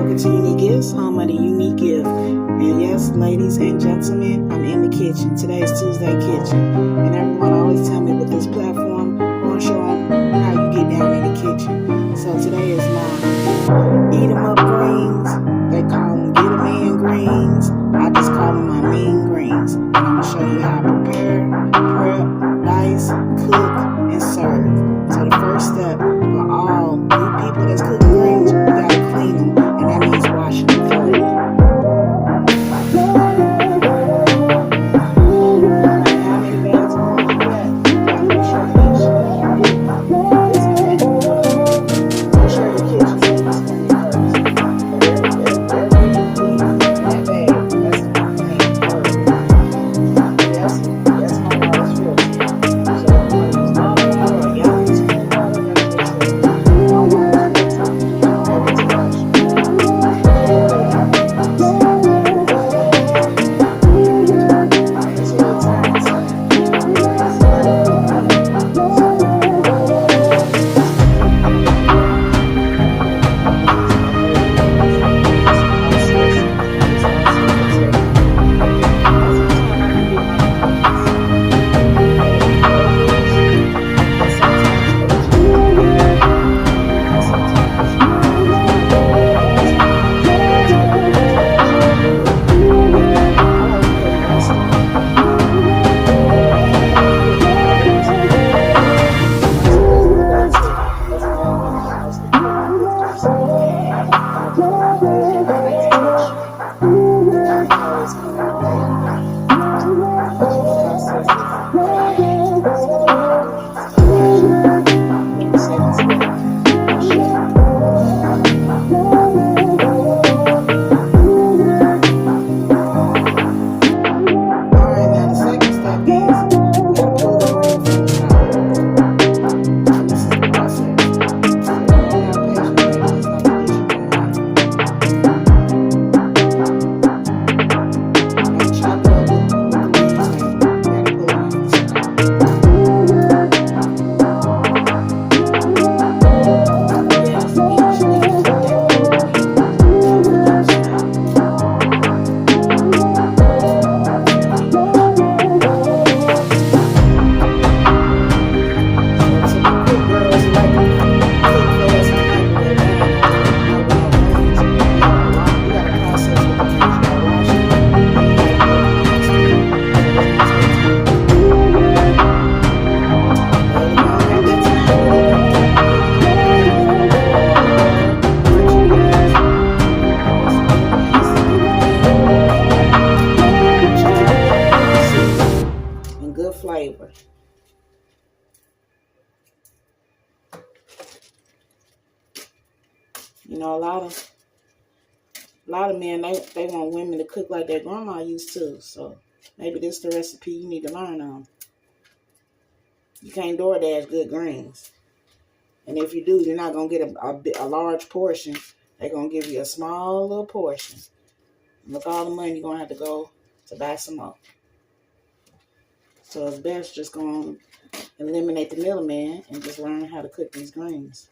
Welcome to Unique Gifts, home of the unique gift. And yes, ladies and gentlemen, I'm in the kitchen. Today is Tuesday Kitchen. And everyone always tell me with this platform, I want to show them how you get down in the kitchen. So today is my eat 'em up greens. They call them get a man greens. I just call them my mean greens. And I'm going to show you how to prepare, prep, dice, cook, and serve. So the first step for all new people that's cooking greens, you gotta clean them, and that means washing them thoroughly. How many bags of greens you got? You gotta make sure the kitchen is clean. Make sure your kitchen is clean first. Everything you clean in that bag, that's clean first. That's my water's filtered. So if you want to use bottled water or gallon spoon water, you gotta make sure my water is filtered. Every touch. It's a little time. Flavor. You know, a lot of men they want women to cook like their grandma used to. So maybe this is the recipe you need to learn on. You can't DoorDash good greens, and if you do, you're not gonna get a large portion. They're gonna give you a small little portion. Look, all the money you're gonna have to go to buy some more. So it's best just go eliminate the middleman and just learn how to cook these greens.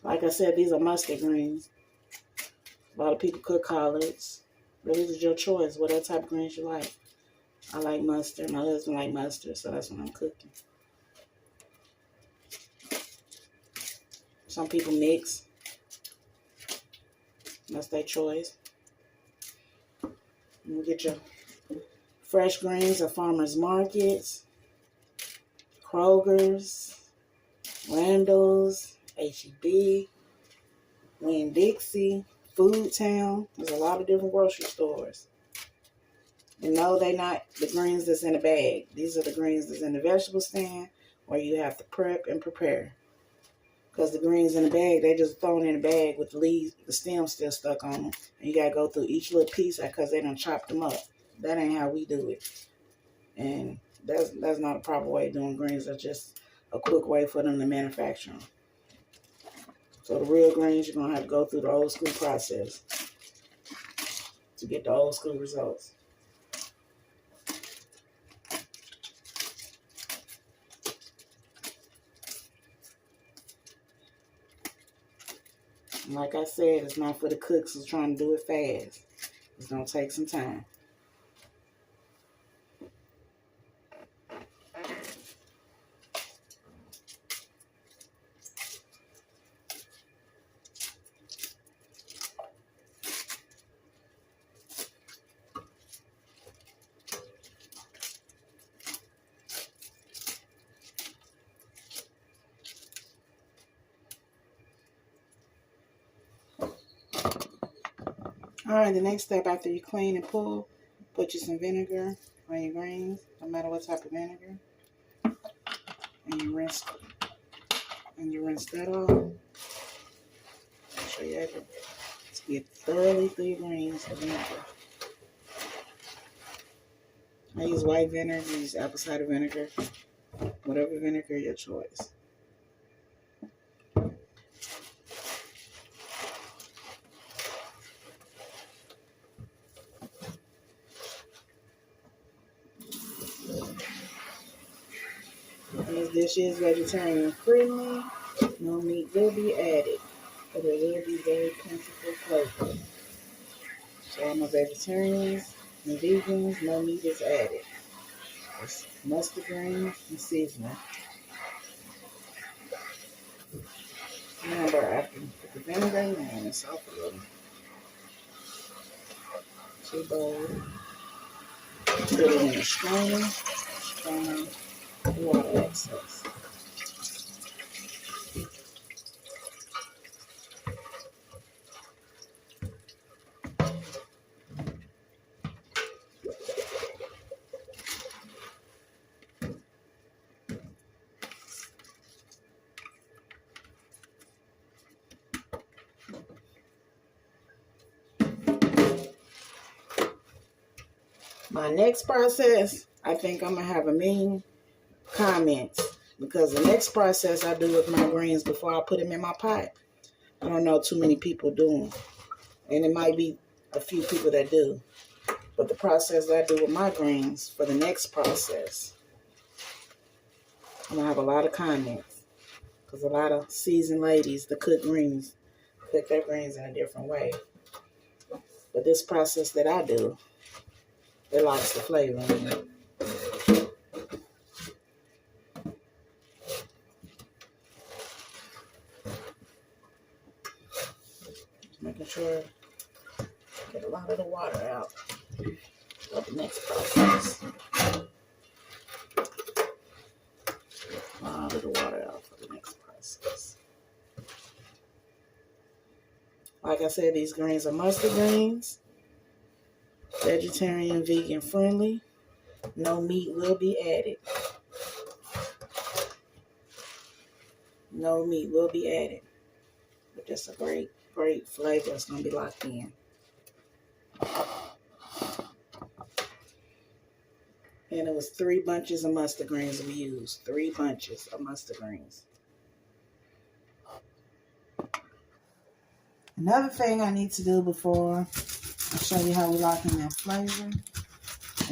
Like I said, these are mustard greens. A lot of people cook collards. But this is your choice, whatever type of greens you like. I like mustard. My husband likes mustard, so that's what I'm cooking. Some people mix. That's their choice. You get your fresh greens at farmers markets, Kroger's, Randall's, HEB, Winn-Dixie, Food Town. There's a lot of different grocery stores. And no, they're not the greens that's in the bag. These are the greens that's in the vegetable stand where you have to prep and prepare. Because the greens in the bag, they just thrown in the bag with the leaves, the stem still stuck on them. And you got to go through each little piece because they done chopped them up. That ain't how we do it. And that's not a proper way of doing greens. That's just a quick way for them to manufacture them. So the real greens, you're going to have to go through the old school process. to get the old school results. And like I said, it's not for the cooks who's trying to do it fast. It's going to take some time. All right, the next step after you clean and pull, put you some vinegar on your greens, no matter what type of vinegar, and you rinse that off. I'll show you everything. To get thoroughly through your greens of vinegar. I use white vinegar, I use apple cider vinegar, whatever vinegar your choice. This dish is vegetarian friendly. No meat will be added, but it will be very plentiful flavor. So I'm a vegetarians and vegans, no meat is added. It's mustard greens and seasoning. Remember, after you put the vinegar in, it's off a little. 2 bowls. Put it in a strainer, strain the water excess. My next process, I think I'm going to have a million comments because the next process I do with my greens before I put them in my pot, I don't know too many people doing. And it might be a few people that do. But the process that I do with my greens for the next process, I'm going to have a lot of comments because a lot of seasoned ladies that cook greens, cook their greens in a different way. But this process that I do, it locks the flavor in it. Just making sure I get a lot of the water out for the next process. A lot of the water out for the next process. Like I said, these greens are mustard greens. Vegetarian, vegan friendly. No meat will be added. No meat will be added. But just a great, great flavor that's going to be locked in. And it was 3 bunches of mustard greens we used. 3 bunches of mustard greens. Another thing I need to do before I show you how we lock in that flavor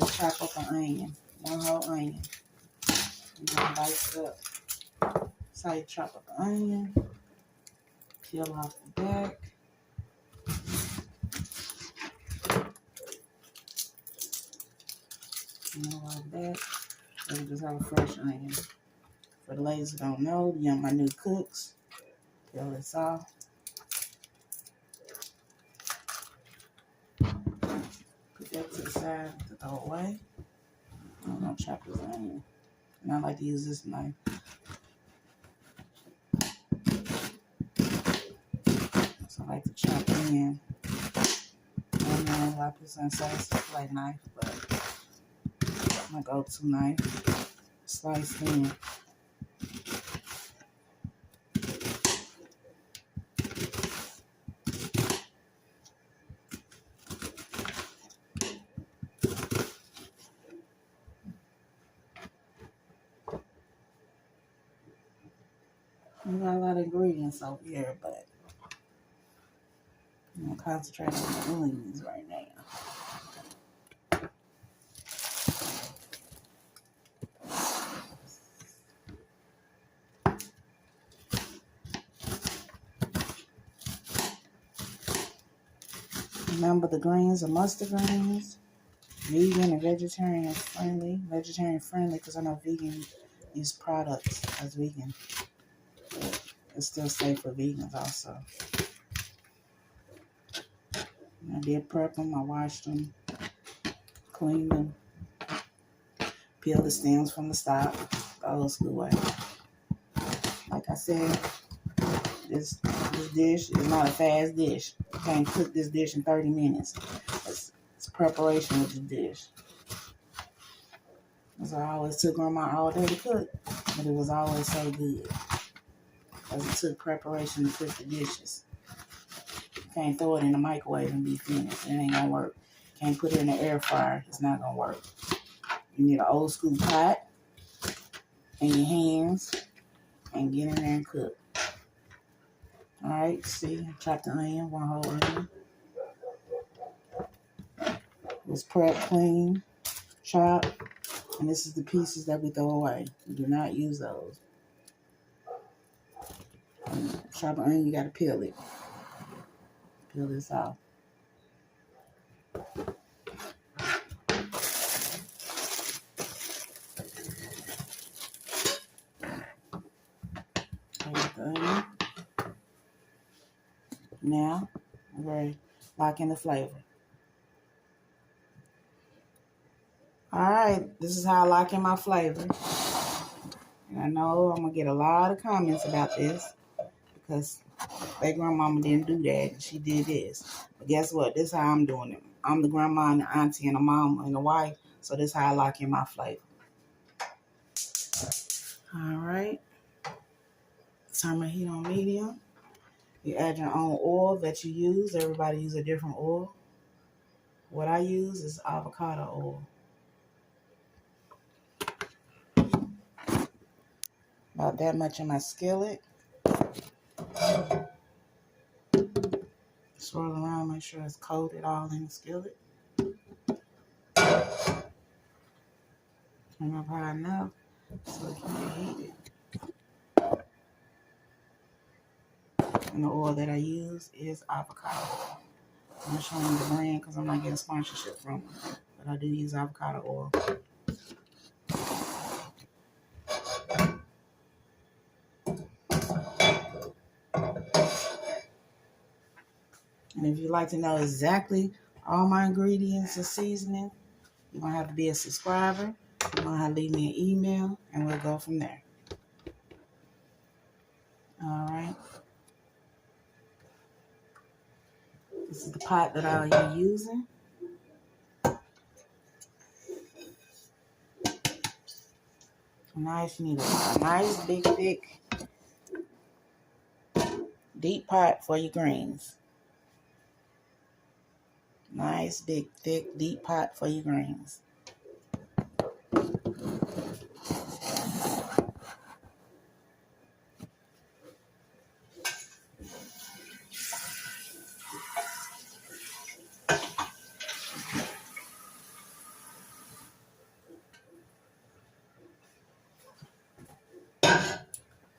is chop up an onion. 1 whole onion. You're going to dice it up. That's how you chop up an onion. Peel off the back. Like that. So we just have a fresh onion. For the ladies who don't know, you know my new cooks. Peel this off. Put that to the side to throw away. I'm going to chop this onion. And I like to use this knife. So I like to chop in. And then I put some size plate knife, but my go-to knife. Slice in. We got a lot of ingredients over here, but I'm going to concentrate on the onions right now. Remember, the greens are mustard greens. Vegan and vegetarian friendly. Vegetarian friendly because I know vegan use products as vegan. It's still safe for vegans also. I did prep them. I washed them, cleaned them, peeled the stems from the stalk, the old school way. Like I said, this dish is not a fast dish. You can't cook this dish in 30 minutes. It's preparation with the dish. So I always took Grandma all day to cook, but it was always so good. Because it took preparation to cook the dishes. You can't throw it in the microwave and be finished. It ain't gonna work. Can't put it in the air fryer. It's not gonna work. You need an old school pot in your hands and get in there and cook. Alright, see, I chopped the onion, one whole onion. It was prepped, clean, chopped, and this is the pieces that we throw away. We do not use those. Chop an onion, you gotta peel it. Peel this off. There's the onion. Now, we're ready to lock in the flavor. Alright, this is how I lock in my flavor. And I know I'm going to get a lot of comments about this because their grandmama didn't do that. She did this. But guess what? This is how I'm doing it. I'm the grandma and the auntie and the mama and the wife. So this is how I lock in my flavor. Alright. Turn my heat on medium. You add your own oil that you use. Everybody uses a different oil. What I use is avocado oil. About that much in my skillet. Swirl around, make sure it's coated all in the skillet. Turn up high enough so it can get heated. And the oil that I use is avocado. I'm not showing you the brand because I'm not getting sponsorship from them. But I do use avocado oil. And if you'd like to know exactly all my ingredients and seasoning, you're going to have to be a subscriber. You're going to have to leave me an email, and we'll go from there. All right. This is the pot that I'll be using. Nice, you need a nice, big, thick, deep pot for your greens. Nice, big, thick, deep pot for your greens.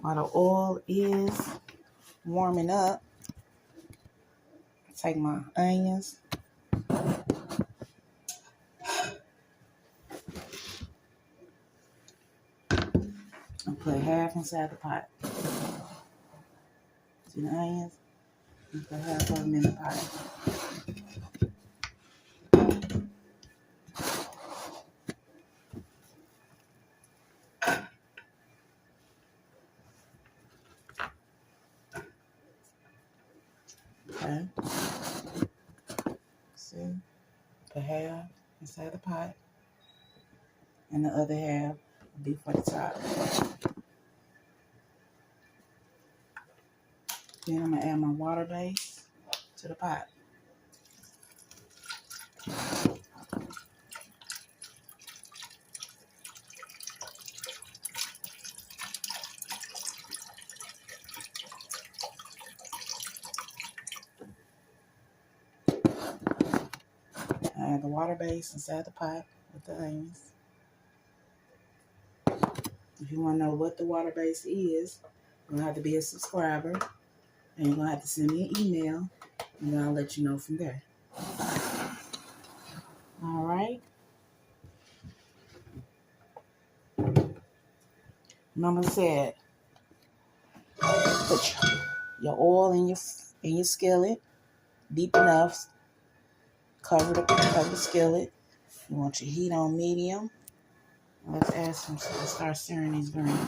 While the oil is warming up, I take my onions. And put half inside the pot. See the onions? And put half of them in the pot. Okay. See? Put half inside the pot. And the other half will be for the top. Then I'm going to add my water base to the pot. I add the water base inside the pot with the onions. If you want to know what the water base is, you're going to have to be a subscriber. And you're going to have to send me an email. And I'll let you know from there. All right. Mama said, put your oil in your skillet deep enough. Cover the skillet. You want your heat on medium. Let's add some. Let's start stirring these greens.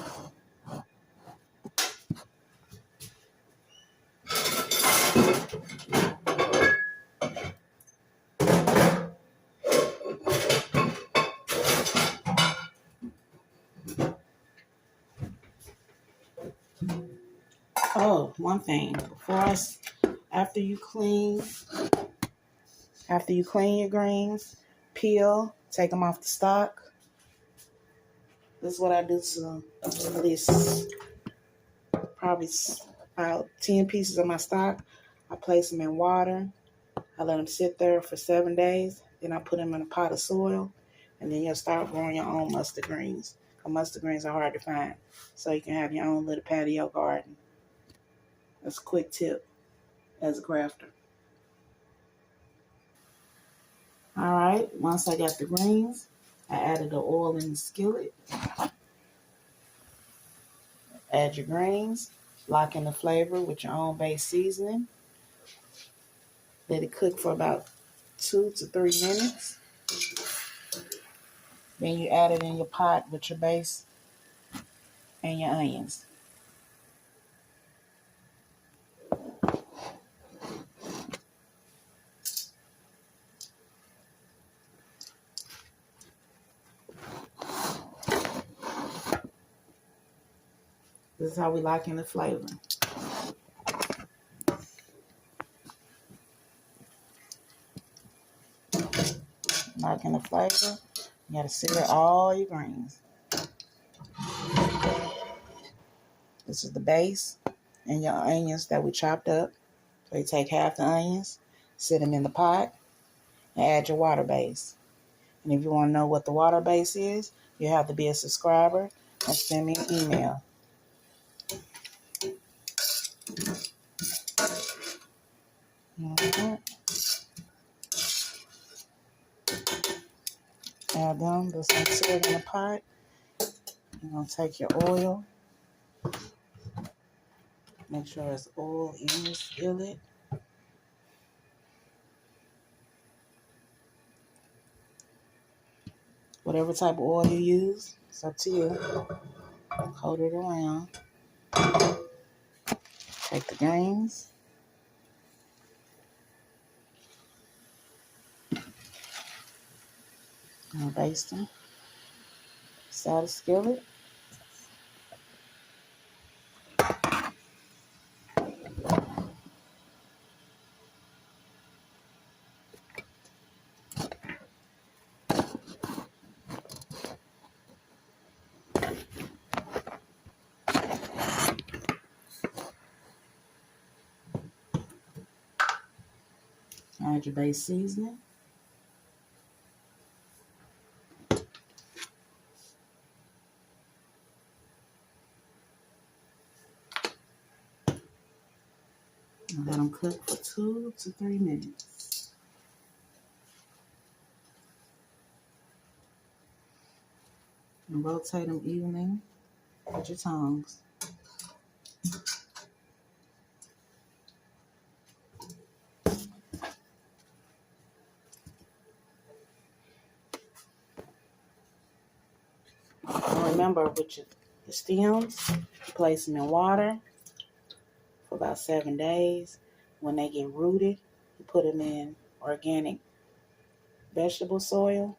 Oh, one thing after you clean your greens, peel, take them off the stalk. This is what I do to at least probably about 10 pieces of my stock. I place them in water. I let them sit there for 7 days. Then I put them in a pot of soil. And then you'll start growing your own mustard greens. Because mustard greens are hard to find. So you can have your own little patio garden. That's a quick tip as a crafter. All right, once I got the greens, I added the oil in the skillet. Add your greens. Lock in the flavor with your own base seasoning. Let it cook for about 2 to 3 minutes. Then you add it in your pot with your base and your onions. This is how we lock in the flavor. Lock in the flavor. You gotta sear all your greens. This is the base and your onions that we chopped up. So you take half the onions, sit them in the pot, and add your water base. And if you want to know what the water base is, you have to be a subscriber and send me an email. Add them, there's some syrup in the pot. You're going to take your oil. Make sure there's oil in your skillet. Whatever type of oil you use, it's up to you. Coat it around. Take the greens. And baste them. Side of skillet. Add your base seasoning. And let them cook for 2 to 3 minutes. And rotate them evenly with your tongs. And remember, with your stems, place them in water for about 7 days. When they get rooted, you put them in organic vegetable soil,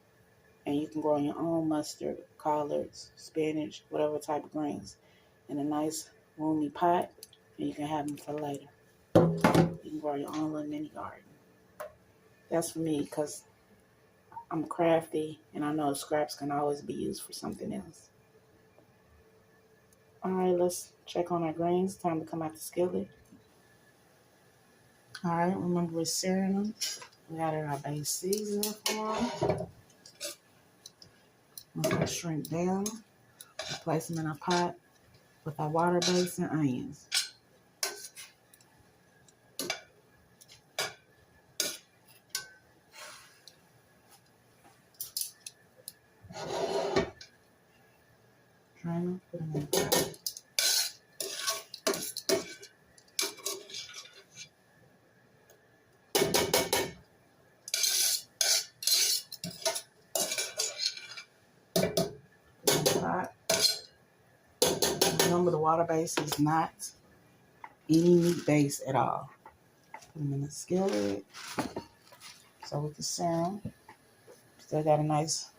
and you can grow your own mustard, collards, spinach, whatever type of greens in a nice roomy pot, and you can have them for later. You can grow your own little mini garden. That's for me because I'm crafty, and I know scraps can always be used for something else. All right, let's check on our greens. Time to come out the skillet. All right, remember we're searing them. We added our base seasoning for them. We're going to shrink down. Place them in a pot with our water base and onions. strainer, put them in the pot. Put them in the pot. Remember, the water base is not any meat base at all. Put them in the skillet. So with the serum, still got a nice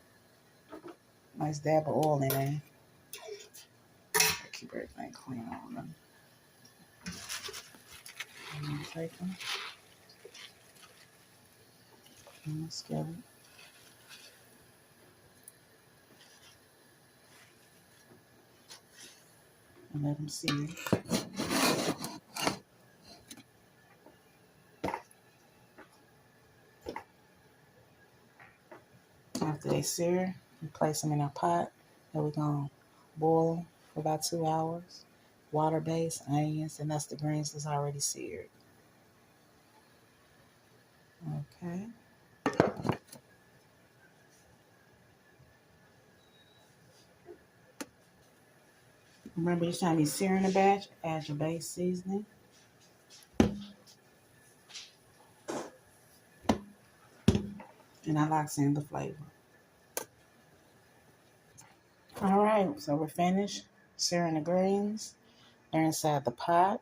dab of oil in there. Keep everything clean on them. And take them in the skillet. And let them sear. After they sear, we place them in a pot that we're going to boil for about 2 hours. Water base, onions, and that's the greens that's already seared. Okay. Remember, each time you're searing a batch, add your base seasoning. And that locks in the flavor. All right, so we're finished searing the greens. They're inside the pot.